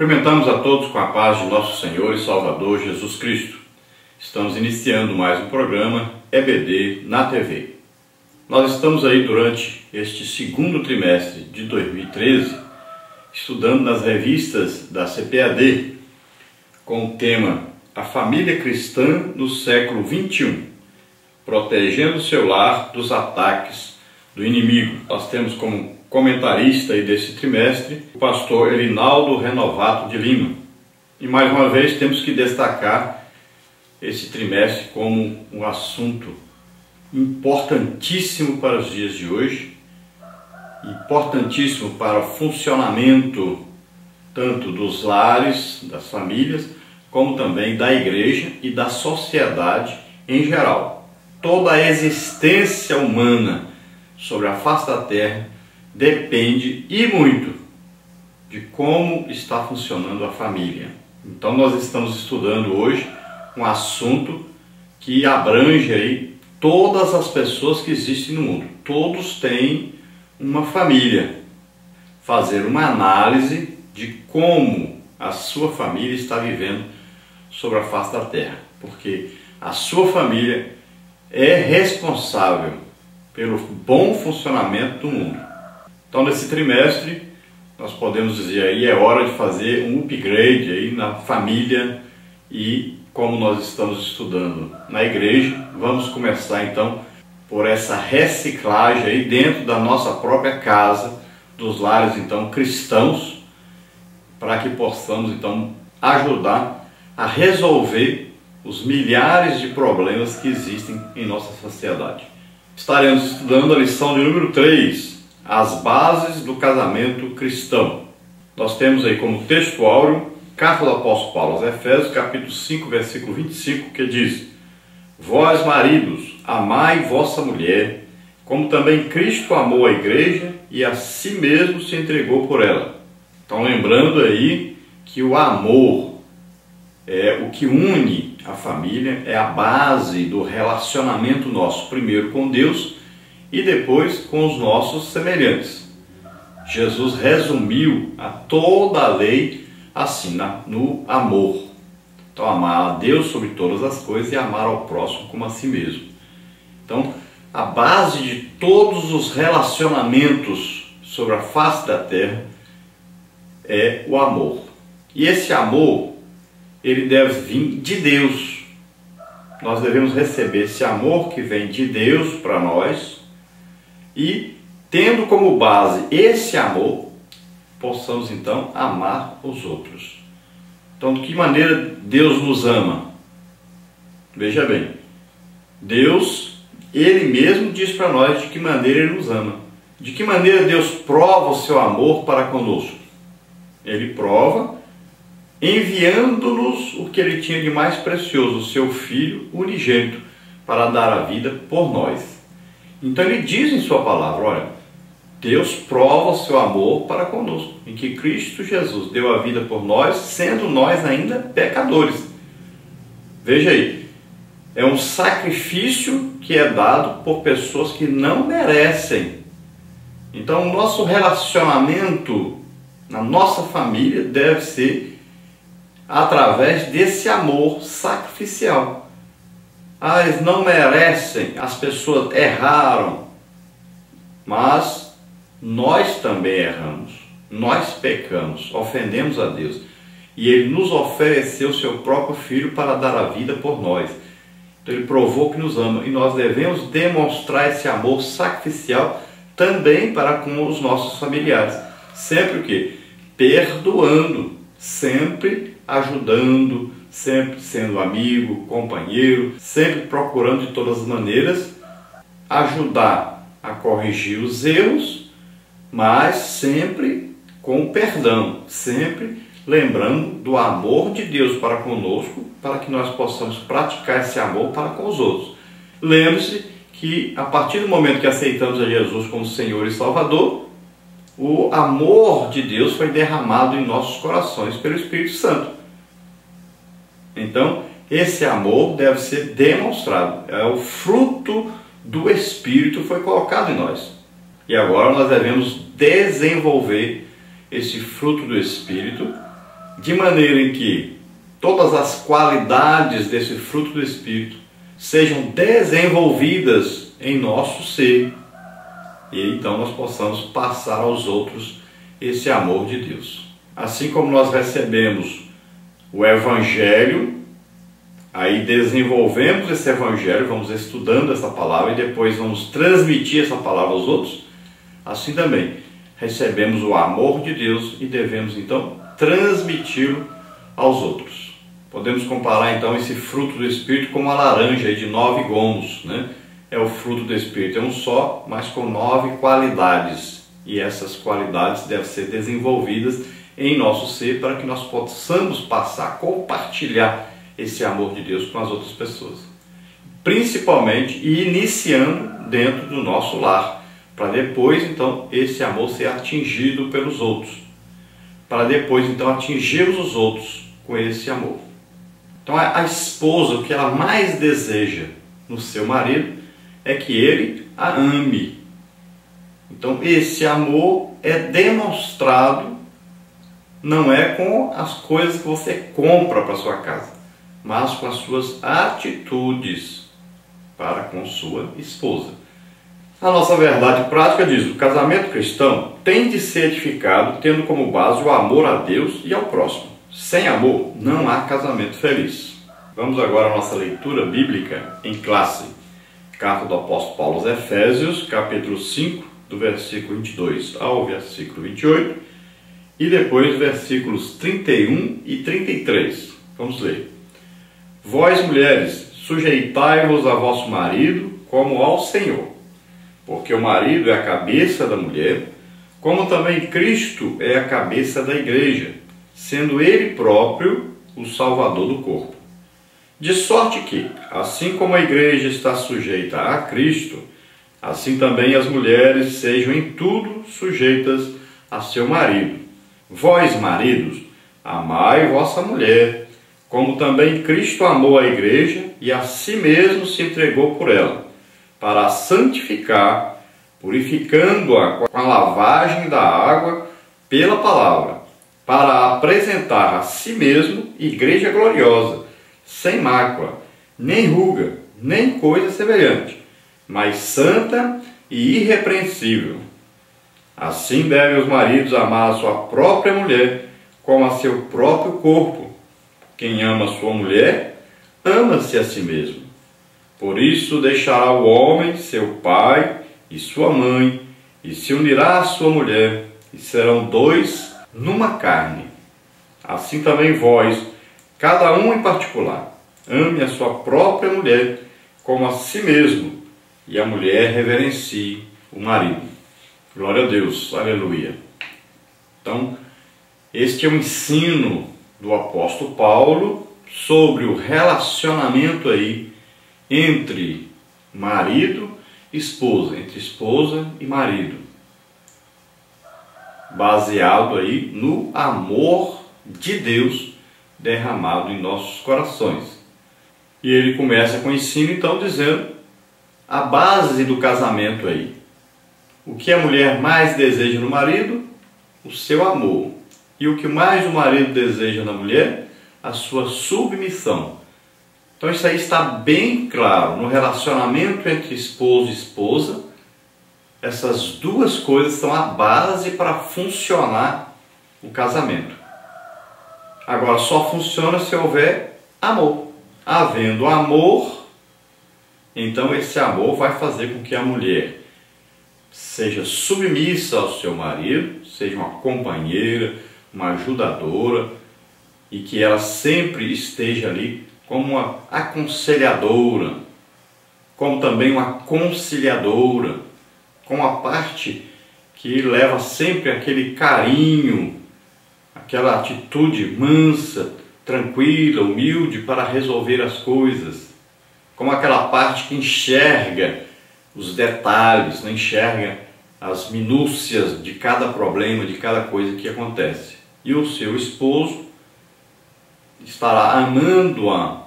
Cumprimentamos a todos com a paz de nosso Senhor e Salvador Jesus Cristo. Estamos iniciando mais um programa EBD na TV. Nós estamos aí durante este segundo trimestre de 2013 estudando nas revistas da CPAD com o tema A Família Cristã no Século XXI, protegendo seu lar dos ataques do inimigo. Nós temos como comentarista aí desse trimestre o pastor Erinaldo Renovato de Lima. E mais uma vez temos que destacar esse trimestre como um assunto importantíssimo para os dias de hoje, importantíssimo para o funcionamento tanto dos lares, das famílias, como também da igreja e da sociedade em geral. Toda a existência humana sobre a face da terra depende e muito de como está funcionando a família. Então nós estamos estudando hoje um assunto que abrange aí todas as pessoas que existem no mundo. Todos têm uma família. Fazer uma análise de como a sua família está vivendo sobre a face da terra, porque a sua família é responsável pelo bom funcionamento do mundo. Então, nesse trimestre, nós podemos dizer aí, é hora de fazer um upgrade aí na família e como nós estamos estudando na igreja, vamos começar então por essa reciclagem aí dentro da nossa própria casa, dos lares então cristãos, para que possamos então ajudar a resolver os milhares de problemas que existem em nossa sociedade. Estaremos estudando a lição de número 3, as bases do casamento cristão. Nós temos aí como texto áureo, carta do apóstolo Paulo aos Efésios, capítulo 5, versículo 25, que diz: Vós, maridos, amai vossa mulher, como também Cristo amou a igreja e a si mesmo se entregou por ela. Então, lembrando aí que o amor é o que une a família, é a base do relacionamento nosso, primeiro com Deus e depois com os nossos semelhantes. Jesus resumiu a toda a lei assim, no amor. Então, amar a Deus sobre todas as coisas e amar ao próximo como a si mesmo. Então, a base de todos os relacionamentos sobre a face da terra é o amor. E esse amor, ele deve vir de Deus. Nós devemos receber esse amor que vem de Deus para nós e, tendo como base esse amor, possamos então amar os outros. Então, de que maneira Deus nos ama? Veja bem, Deus, Ele mesmo diz para nós de que maneira Ele nos ama. De que maneira Deus prova o seu amor para conosco? Ele prova enviando-nos o que Ele tinha de mais precioso, o seu Filho unigênito, para dar a vida por nós. Então Ele diz em sua palavra, olha, Deus prova o seu amor para conosco, em que Cristo Jesus deu a vida por nós, sendo nós ainda pecadores. Veja aí, é um sacrifício que é dado por pessoas que não merecem. Então, o nosso relacionamento na nossa família deve ser através desse amor sacrificial. Ah, eles não merecem, as pessoas erraram, mas nós também erramos, nós pecamos, ofendemos a Deus. E Ele nos ofereceu o seu próprio Filho para dar a vida por nós. Então Ele provou que nos ama e nós devemos demonstrar esse amor sacrificial também para com os nossos familiares. Sempre o quê? Perdoando, sempre ajudando, sempre sendo amigo, companheiro, sempre procurando de todas as maneiras ajudar a corrigir os erros, mas sempre com perdão, sempre lembrando do amor de Deus para conosco, para que nós possamos praticar esse amor para com os outros. Lembre-se que a partir do momento que aceitamos a Jesus como Senhor e Salvador, o amor de Deus foi derramado em nossos corações pelo Espírito Santo. Então, esse amor deve ser demonstrado, é o fruto do Espírito foi colocado em nós. E agora nós devemos desenvolver esse fruto do Espírito de maneira em que todas as qualidades desse fruto do Espírito sejam desenvolvidas em nosso ser, e então nós possamos passar aos outros esse amor de Deus. Assim como nós recebemos o Evangelho, aí desenvolvemos esse Evangelho, vamos estudando essa palavra e depois vamos transmitir essa palavra aos outros, assim também recebemos o amor de Deus e devemos então transmiti-lo aos outros. Podemos comparar então esse fruto do Espírito com uma laranja aí de 9 gomos, né? É o fruto do Espírito, é um só, mas com 9 qualidades. E essas qualidades devem ser desenvolvidas em nosso ser para que nós possamos passar, compartilhar esse amor de Deus com as outras pessoas. Principalmente e iniciando dentro do nosso lar, para depois então esse amor ser atingido pelos outros. Para depois então atingirmos os outros com esse amor. Então a esposa, o que ela mais deseja no seu marido é que ele a ame. Então esse amor é demonstrado, não é com as coisas que você compra para sua casa, mas com as suas atitudes para com sua esposa. A nossa verdade prática diz: o casamento cristão tem de ser edificado tendo como base o amor a Deus e ao próximo. Sem amor não há casamento feliz. Vamos agora à nossa leitura bíblica em classe. Carta do apóstolo Paulo aos Efésios, capítulo 5, do versículo 22 ao versículo 28, e depois versículos 31 e 33. Vamos ler. Vós, mulheres, sujeitai-vos a vosso marido como ao Senhor, porque o marido é a cabeça da mulher, como também Cristo é a cabeça da igreja, sendo ele próprio o Salvador do corpo. De sorte que, assim como a igreja está sujeita a Cristo, assim também as mulheres sejam em tudo sujeitas a seu marido. Vós, maridos, amai vossa mulher, como também Cristo amou a igreja e a si mesmo se entregou por ela, para a santificar, purificando-a com a lavagem da água pela palavra, para apresentar a si mesmo igreja gloriosa, sem mácula, nem ruga, nem coisa semelhante, mas santa e irrepreensível. Assim devem os maridos amar a sua própria mulher, como a seu próprio corpo. Quem ama a sua mulher, ama-se a si mesmo. Por isso deixará o homem seu pai e sua mãe, e se unirá à sua mulher, e serão dois numa carne. Assim também vós, cada um em particular, ame a sua própria mulher como a si mesmo, e a mulher reverencie o marido. Glória a Deus, aleluia. Então, este é o ensino do apóstolo Paulo sobre o relacionamento aí entre marido e esposa, entre esposa e marido, baseado aí no amor de Deus derramado em nossos corações. E ele começa com o ensino então dizendo a base do casamento aí. O que a mulher mais deseja no marido? O seu amor. E o que mais o marido deseja na mulher? A sua submissão. Então isso aí está bem claro no relacionamento entre esposo e esposa. Essas duas coisas são a base para funcionar o casamento. Agora só funciona se houver amor. Havendo amor, então esse amor vai fazer com que a mulher seja submissa ao seu marido, seja uma companheira, uma ajudadora, e que ela sempre esteja ali como uma aconselhadora, como também uma conciliadora, com a parte que leva sempre aquele carinho, aquela atitude mansa, tranquila, humilde para resolver as coisas, como aquela parte que enxerga os detalhes, não enxerga as minúcias de cada problema, de cada coisa que acontece. E o seu esposo estará amando-a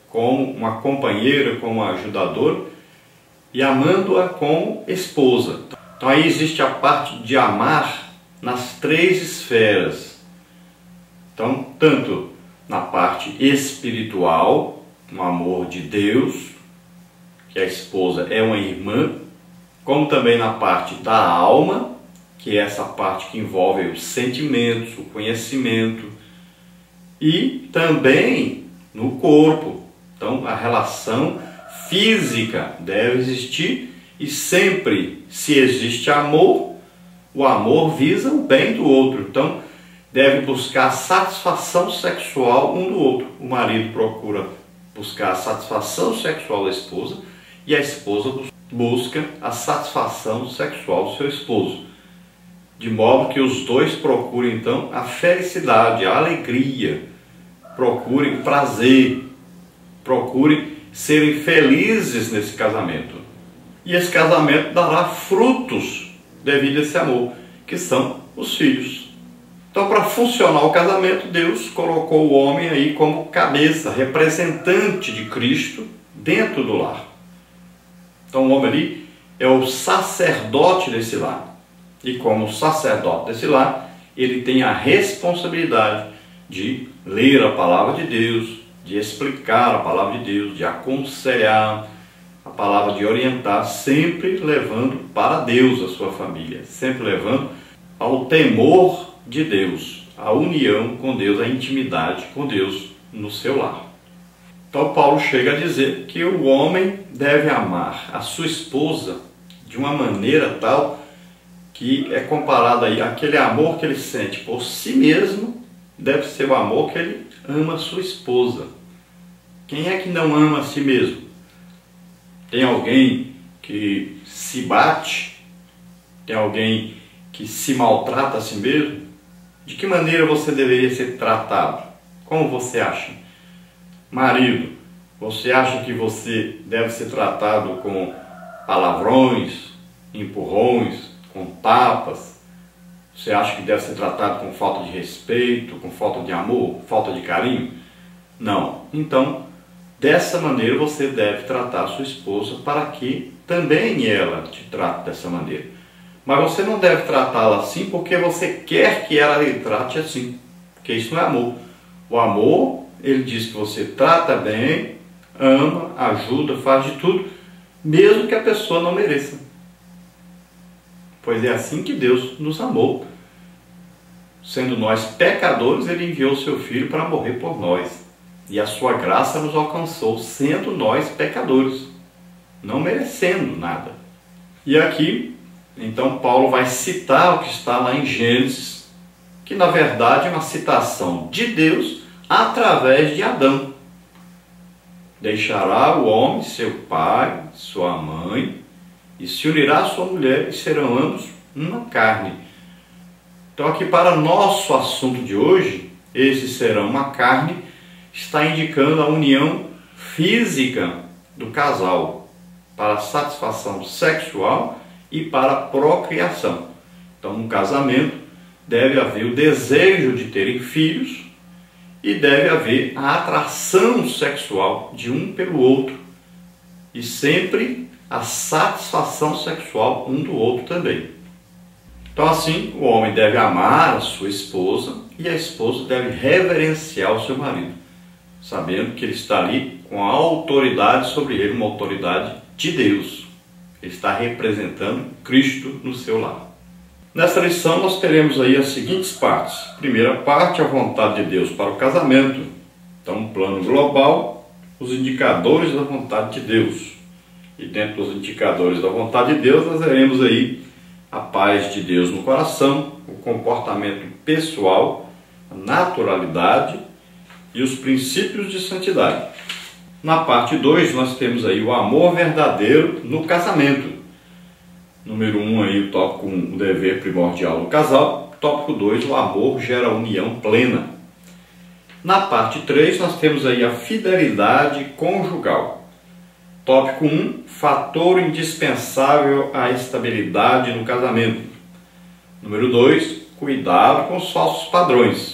como uma companheira, como uma ajudadora, e amando-a como esposa. Então aí existe a parte de amar nas 3 esferas. Então, tanto na parte espiritual, um amor de Deus, que a esposa é uma irmã, como também na parte da alma, que é essa parte que envolve os sentimentos, o conhecimento, e também no corpo. Então, a relação física deve existir, e sempre, se existe amor, o amor visa o bem do outro. Então, deve buscar satisfação sexual um do outro. O marido procura buscar a satisfação sexual da esposa e a esposa busca a satisfação sexual do seu esposo. De modo que os dois procurem, então, a felicidade, a alegria, procurem prazer, procurem serem felizes nesse casamento. E esse casamento dará frutos devido a esse amor, que são os filhos. Então, para funcionar o casamento, Deus colocou o homem aí como cabeça, representante de Cristo dentro do lar. Então, o homem ali é o sacerdote desse lar. E como sacerdote desse lar, ele tem a responsabilidade de ler a palavra de Deus, de explicar a palavra de Deus, de aconselhar a palavra, de orientar, sempre levando para Deus a sua família, sempre levando ao temor de Deus, a união com Deus, a intimidade com Deus no seu lar. Então Paulo chega a dizer que o homem deve amar a sua esposa de uma maneira tal que é comparado aí àquele amor que ele sente por si mesmo, deve ser o amor que ele ama a sua esposa. Quem é que não ama a si mesmo? Tem alguém que se bate? Tem alguém que se maltrata a si mesmo? De que maneira você deveria ser tratado? Como você acha? Marido, você acha que você deve ser tratado com palavrões, empurrões, com tapas? Você acha que deve ser tratado com falta de respeito, com falta de amor, falta de carinho? Não. Então, dessa maneira você deve tratar a sua esposa para que também ela te trate dessa maneira. Mas você não deve tratá-la assim porque você quer que ela lhe trate assim, porque isso não é amor. O amor, ele diz que você trata bem, ama, ajuda, faz de tudo, mesmo que a pessoa não mereça. Pois é assim que Deus nos amou. Sendo nós pecadores, ele enviou o seu Filho para morrer por nós. E a sua graça nos alcançou, sendo nós pecadores, não merecendo nada. E aqui, então, Paulo vai citar o que está lá em Gênesis, que na verdade é uma citação de Deus através de Adão. Deixará o homem seu pai, sua mãe, e se unirá à sua mulher, e serão ambos uma carne. Então aqui para nosso assunto de hoje, esses serão uma carne, está indicando a união física do casal para satisfação sexual e para procriação. Então no casamento deve haver o desejo de terem filhos e deve haver a atração sexual de um pelo outro e sempre a satisfação sexual um do outro também. Então assim, o homem deve amar a sua esposa e a esposa deve reverenciar o seu marido, sabendo que ele está ali com a autoridade sobre ele, uma autoridade de Deus. Ele está representando Cristo no seu lar. Nesta lição nós teremos aí as seguintes partes. Primeira parte, a vontade de Deus para o casamento. Então, um plano global, os indicadores da vontade de Deus. E dentro dos indicadores da vontade de Deus, nós veremos aí a paz de Deus no coração, o comportamento pessoal, a naturalidade e os princípios de santidade. Na parte 2, nós temos aí o amor verdadeiro no casamento. Número 1, aí, o tópico 1, o dever primordial do casal. Tópico 2, o amor gera união plena. Na parte 3, nós temos aí a fidelidade conjugal. Tópico 1, fator indispensável à estabilidade no casamento. Número 2, cuidado com os falsos padrões.